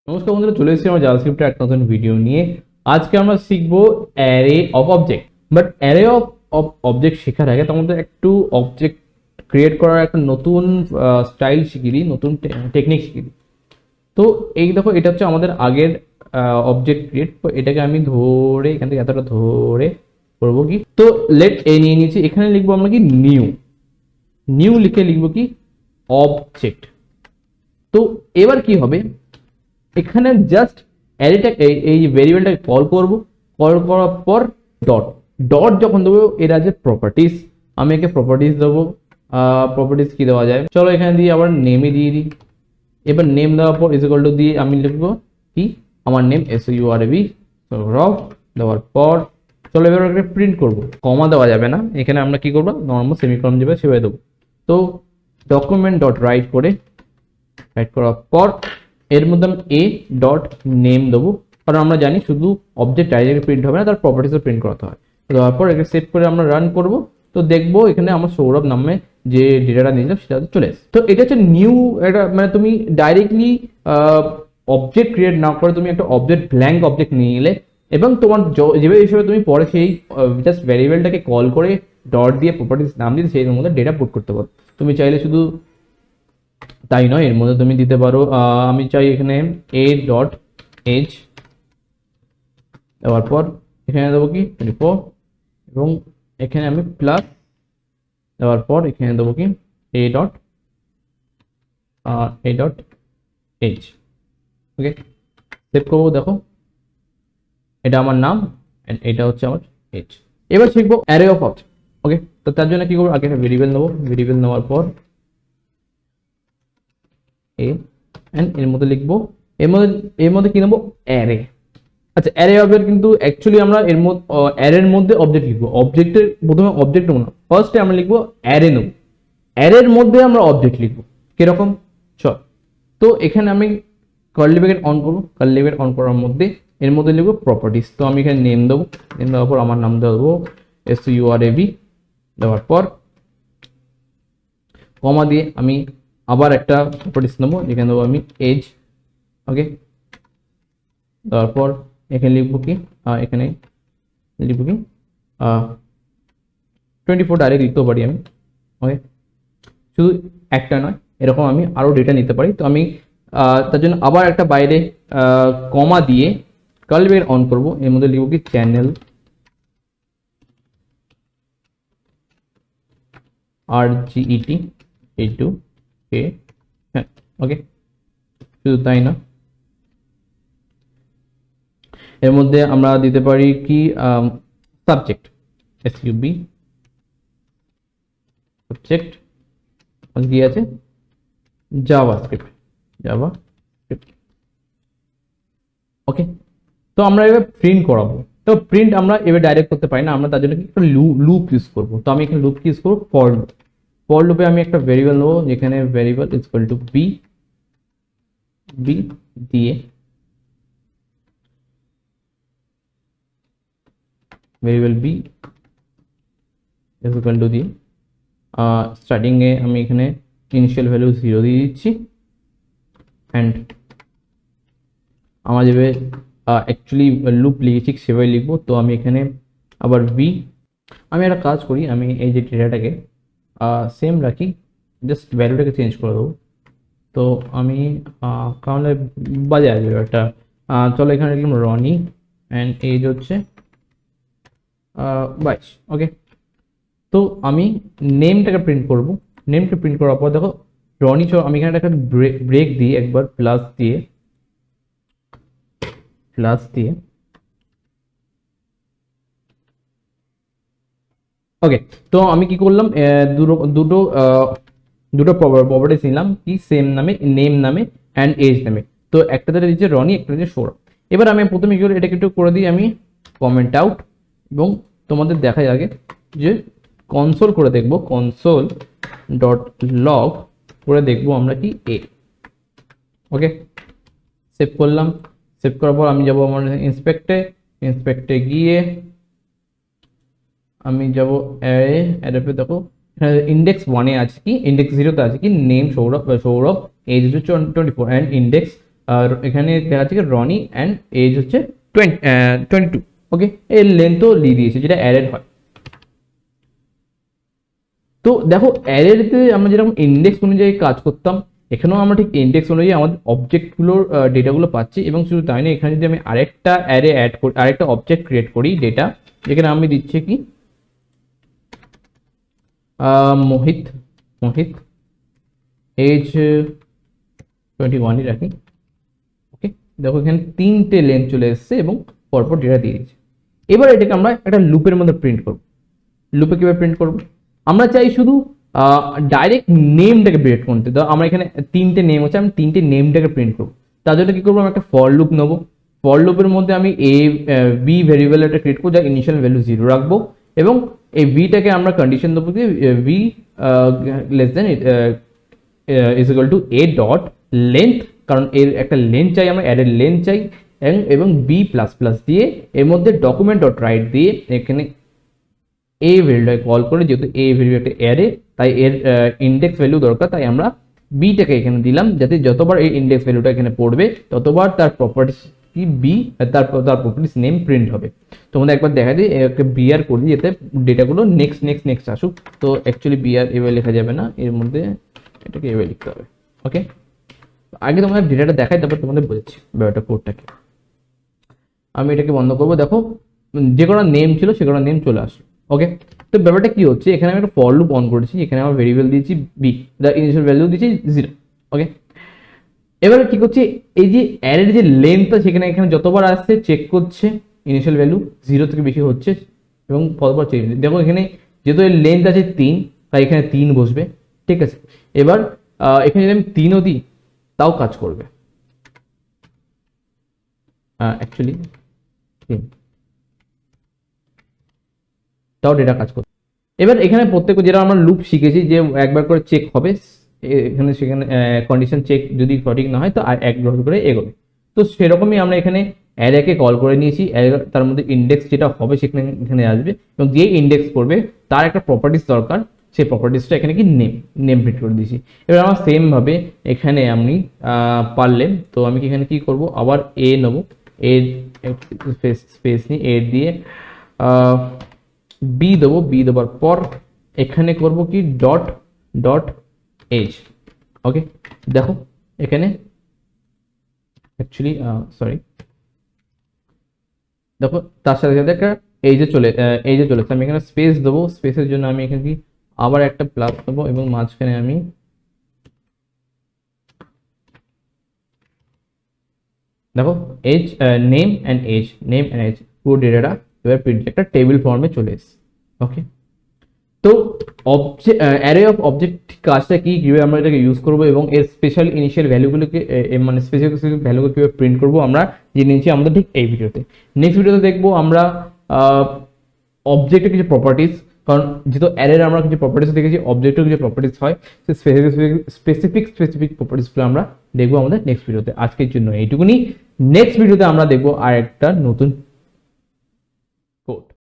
নমস্কার বন্ধুরা, চলে এসেছি আমার জাভাস্ক্রিপ্টের একটা নতুন ভিডিও নিয়ে। আজকে আমরা শিখবো array of object. But array of object শেখার আগে তোমাদের একটু অবজেক্ট ক্রিয়েট করার একটা নতুন স্টাইল শিখিয়ে, নতুন টেকনিক শিখিয়ে। তো এই দেখো, এটা হচ্ছে আমাদের আগের অবজেক্ট ক্রিয়েট। তো এটাকে আমি ধরে এখান থেকে এতটা ধরে করবো কি, তো লেট এ নিয়ে নিয়েছি। এখানে লিখবো আমরা কি নিউ, নিউ লিখে লিখবো কি অবজেক্ট। তো এবার কি হবে, এখানে জাস্ট অ্যারেটা এই ভেরিয়েবলটাকে কল করব। কল করার পর ডট ডট যখন দেবো, এর আছে প্রপার্টিস। আমি একে প্রপার্টিস দেবো। প্রপার্টিস কি দেওয়া যায়, চলো এখানে দিয়ে আবার নেমে দিয়ে দিই। এবার নেম দেওয়ার পর ইকুয়াল টু দিয়ে আমি লিখবো কি আমার নেম SURAB রব। দেওয়ার পর চলো এবার একটা প্রিন্ট করবো। কমা দেওয়া যাবে না, এখানে আমরা কি করবো, নর্মাল সেমিকলন যাবে সেভাবে দেবো। তো ডকুমেন্ট ডট রাইট করার পর এর মধ্যে আমি এ ডট নেম দেবো, কারণ আমরা জানি শুধু অবজেক্ট ডাইরেক্ট প্রিন্ট হবে না, তার প্রপার্টিসও প্রিন্ট করতে হয়। দেওয়ার পর একে সেভ করে আমরা রান করব। তো দেখবো এখানে আমার সৌরভ নামে যে ডেটাটা নিয়েছিলাম সেটা চলে এসেছে। তো এটা হচ্ছে নিউ, এটা মানে তুমি ডাইরেক্টলি অবজেক্ট ক্রিয়েট না করে তুমি একটা অবজেক্ট ব্ল্যাঙ্ক অবজেক্ট নিয়ে নিলে, এবং তোমার যেভাবে হিসেবে তুমি পরে সেই জাস্ট ভ্যারিয়েবলটাকে কল করে ডট দিয়ে প্রপার্টিস নাম দিয়ে সেই মধ্যে ডেটা পুট করতে পারো। তুমি চাইলে শুধু তাই নয়, এর মধ্যে তুমি দিতে পারো আমি চাই এখানে এ ডট এজ, দেওয়ার পর এখানে দেবো কি 24, এবং এখানে আমি প্লাস দেওয়ার পর এখানে দেবো কি এ ডট এজ। ওকে, সেভ করবো। দেখো এটা আমার নাম এন্ড এটা হচ্ছে আমার এজ। এবার শিখবো অ্যারে অফ অবজেক্ট। ওকে, তো তার জন্য কি করবো, আগে একটা ভেরিয়েবল নেবো। ভেরিয়েবল নেওয়ার পর এন্ড এর মধ্যে লিখবো, এর মধ্যে কি নেবো, অ্যারে। আচ্ছা, অ্যারে অবজেক্ট কিন্তু অ্যাকচুয়ালি আমরা এর মধ্যে অ্যারের মধ্যে অবজেক্ট লিখবো। অবজেক্টের প্রথমে অবজেক্ট নেবো না, ফার্স্টে আমরা লিখবো অ্যারে নেবো। অ্যারের মধ্যে আমরা অবজেক্ট লিখবো। কিরকম, চল। তো এখানে আমি কার্লি ব্র্যাকেট অন করবো। কার্লি ব্র্যাকেট অন করার মধ্যে এর মধ্যে লিখবো প্রপার্টিস। তো আমি এখানে নেম দেবো। নেম দেওয়ার পর আমার নাম দেবো SURAB। দেওয়ার পর কমা দিয়ে আমি আবার একটা প্রপার্টিস নেবো, যেখানে দেবো আমি এজ। ওকে, তারপর এখানে লিখবো কি এখানে লিখবো কি 24 ডাইরেক্ট লিখতেও পারি আমি। ওকে, শুধু একটা নয়, এরকম আমি আরও ডেটা নিতে পারি। তো আমি তার জন্য আবার একটা বাইরে কমা দিয়ে কার্লি ব্র্যাকেট অন করবো। এর মধ্যে লিখবো কি চ্যানেল RGET A2 A। হ্যাঁ, ওকে, শুধু তাই না, এর মধ্যে আমরা দিতে পারি কি সাবজেক্ট SUB সাবজেক্ট কি আছে জাভাস্ক্রিপ্ট। ওকে, তো আমরা এবার প্রিন্ট করাবো। তো প্রিন্ট আমরা এবার ডাইরেক্ট করতে পারি না, আমরা তার জন্য কি একটা লুপ ইউজ করবো। তো আমি এখানে লুপ ইউজ করবো ফর লুপ। ফর লুপে আমি একটা ভেরিয়েবল নেবো, যেখানে variable is equal to B দিয়ে variable B is equal to দিয়ে স্টার্টিং এ আমি এখানে ইনিশিয়াল ভ্যালু 0 দিয়ে দিচ্ছি। অ্যান্ড আমার যেভাবে অ্যাকচুয়ালি লুপ লিখেছি সেভাবে লিখবো। তো আমি এখানে আবার বি, আমি একটা কাজ করি, আমি এই যে ডেটাটাকে সেম রাখি, জাস্ট ভ্যালুটাকে চেঞ্জ করে দেবো। তো আমি কারণে বাজে আসবে একটা, চলো এখানে লিখলাম রনি অ্যান্ড এজ হচ্ছে 22। ওকে, তো আমি নেমটাকে প্রিন্ট করব। নেমটা প্রিন্ট করার পর দেখো রনি, আমি এখানে একটা ব্রেক দিই, একবার প্লাস দিয়ে ওকে। তো আমি কি করলাম, দুটো দুটো প্রপার্টিস নিলাম, কি সেম নামে, নেম নামে অ্যান্ড এজ নামে। তো একটাতে দিচ্ছে রনি, একটা দিচ্ছে সৌরভ। এবার আমি প্রথমে কি করি, এটাকে একটু করে দিই আমি কমেন্ট আউট, এবং তোমাদের দেখাই আগে যে কনসোল করে দেখবো, কনসোল ডট লগ করে দেখবো আমরা কি এ। ওকে, সেভ করলাম। সেভ করার পর আমি যাবো আমার ইন্সপেক্টে গিয়ে আমি যাব অ্যারে দেখো ইন্ডেক্স 1 এ আছে কি, ইন্ডেক্স 0 তে আছে কি নেম সৌরভ, এজ হচ্ছে 24 অ্যান্ড ইন্ডেক্স আর এখানে দেখা যাচ্ছে কি রনি অ্যান্ড এজ হচ্ছে 22। ওকে, এর লেন্থও দিয়ে দিয়েছে যেটা অ্যারের হয়। তো দেখো অ্যারেতে আমরা যেরকম ইন্ডেক্স অনুযায়ী কাজ করতাম, এখানেও আমরা ঠিক ইন্ডেক্স অনুযায়ী আমাদের অবজেক্টগুলোর ডেটাগুলো পাচ্ছি। এবং শুধু তাই না, এখানে যদি আমি আরেকটা অ্যারে অ্যাড করি, আরেকটা অবজেক্ট ক্রিয়েট করি ডেটা, যেখানে আমি দিচ্ছি কি মোহিত, মোহিত এজ 21ই রাখি। ওকে, দেখো এখানে 3টে লেন্থ চলে এসেছে এবং পরপর ডেটা দিয়ে দিচ্ছে। এবার এটাকে আমরা একটা লুপের মধ্যে প্রিন্ট করব। লুপে কিভাবে প্রিন্ট করব? আমরা চাই শুধু ডাইরেক্ট নেমটাকে প্রিন্ট করতে। তো আমরা এখানে 3টে নেম হচ্ছে, আমি 3টে নেমটাকে প্রিন্ট করব। তার জন্য কি করবো, আমি একটা ফর লুপ নেবো। ফর লুপের মধ্যে আমি বি ভেরিয়েবল একটা ক্রিয়েট করবো, যার ইনিশিয়াল ভ্যালু 0 রাখবো, এবং এই ভিটাকে আমরা কন্ডিশন দেবো যে V less than is equal two A dot length, কারণ এর একটা লেন্থ চাই, আমরা অ্যারের লেন্থ চাই, এবং বি প্লাস প্লাস দিয়ে এর মধ্যে ডকুমেন্ট ডট রাইট দিয়ে এখানে এ ভ্যালুটাকে কল করে, যেহেতু এ ভ্যালু একটা অ্যারে তাই এর ইন্ডেক্স ভ্যালু দরকার, তাই আমরা বিটাকে এখানে দিলাম, যাতে যতবার এই ইন্ডেক্স ভ্যালুটা এখানে পড়বে ততবার তার প্রপার্টিস কি বি, তার প্রপার্টিস নেম প্রিন্ট হবে। তোমাদের একবার দেখা দিই একটা বিআর করে দিই, যাতে ডেটাগুলো নেক্সট নেক্সট নেক্সট আসুক। তো অ্যাকচুয়ালি বিআর এভাবে লেখা যাবে না, এর মধ্যে এটাকে এভাবে লিখতে হবে। ওকে, আগে তোমাদের ডেটাটা দেখাই, তারপর তোমাদের বলছি ব্যাপারটা কোডটাকে। আমি এটাকে বন্ধ করবো। দেখো যে কোনো নেম ছিল সে কোনো নেম চলে আসলো। ওকে, তো ব্যাপারটা কি হচ্ছে, এখানে আমি একটা ফর লুপ অন করেছি, এখানে আমার ভেরিয়েবল দিয়েছি বি, যার ইনিশিয়াল ভ্যালু দিয়েছি 0। ওকে, এবারে কি করছে, এই যে অ্যারের যে লেন্থটা সেখানে এখানে যতবার আসছে চেক করছে, ইনিশিয়াল ভ্যালু 0 থেকে বেশি হচ্ছে এবং পরপর চেক। দেখো এখানে যেহেতু এর লেন্থ আছে 3, তাই এখানে 3 বসবে। ঠিক আছে, এবার এখানে যদি আমি 3ও দিই তাও কাজ করবে। অ্যাকচুয়ালি 3, তাও ডেটা কাজ করবে। এবার এখানে প্রত্যেক যেটা আমরা লুপ শিখেছি যে একবার করে চেক হবে, এখানে সেখানে কন্ডিশন চেক যদি সঠিক না হয় তো আর একবার করে এগোবে। তো সেরকমই আমরা এখানে অ্যারেকে কল করে নিয়েছি, তার মধ্যে ইন্ডেক্স যেটা হবে সেখানে এখানে আসবে, এবং যে ইন্ডেক্স করবে তার একটা প্রপার্টিস দরকার, সেই প্রপার্টিসটা এখানে কি নেম প্রিন্ট করে দিয়েছি। এবার আমার সেম ভাবে এখানে আমি পারলে, তো আমি এখানে কি করব, আবার এ নেবো, এর স্পেস নিয়ে এ দিয়ে বি দেবো, বি দেওয়ার পর এখানে করব কি ডট ডট এজ। ওকে, দেখো এখানে অ্যাকচুয়ালি সরি, দেখো তার সাথে সাথে একটা এই যে চলেছে। আমি এখানে স্পেস দেবো, স্পেসের জন্য আমি এখানে কি আবার একটা প্লাস দেবো, এবং মাঝখানে আমি দেখো এজ নেম অ্যান্ড এজ পুরো ডেটাটা এবার প্রিন্ট একটা টেবিল ফর্মে চলে এসেছে। ওকে, তো অ্যারে অফ অবজেক্ট কাজটা কি, কিভাবে আমরা এটাকে ইউজ করবো এবং এর স্পেশাল ইনিশিয়াল ভ্যালুগুলোকে মানে স্পেসিফিক ভ্যালুকে কিভাবে প্রিন্ট করবো আমরা জেনে নিচ্ছি আমাদের ঠিক এই ভিডিওতে। নেক্সট ভিডিওতে দেখবো আমরা অবজেক্টের কিছু প্রপার্টিস, কারণ যেহেতু অ্যারের আমরা কিছু প্রপার্টিস দেখেছি, অবজেক্টের কিছু প্রপার্টিস হয়, সেই স্পেসিফিক প্রপার্টিসগুলো আমরা দেখবো আমাদের নেক্সট ভিডিওতে। আজকের জন্য এইটুকুনি, নেক্সট ভিডিওতে আমরা দেখবো আর একটা নতুন কোড।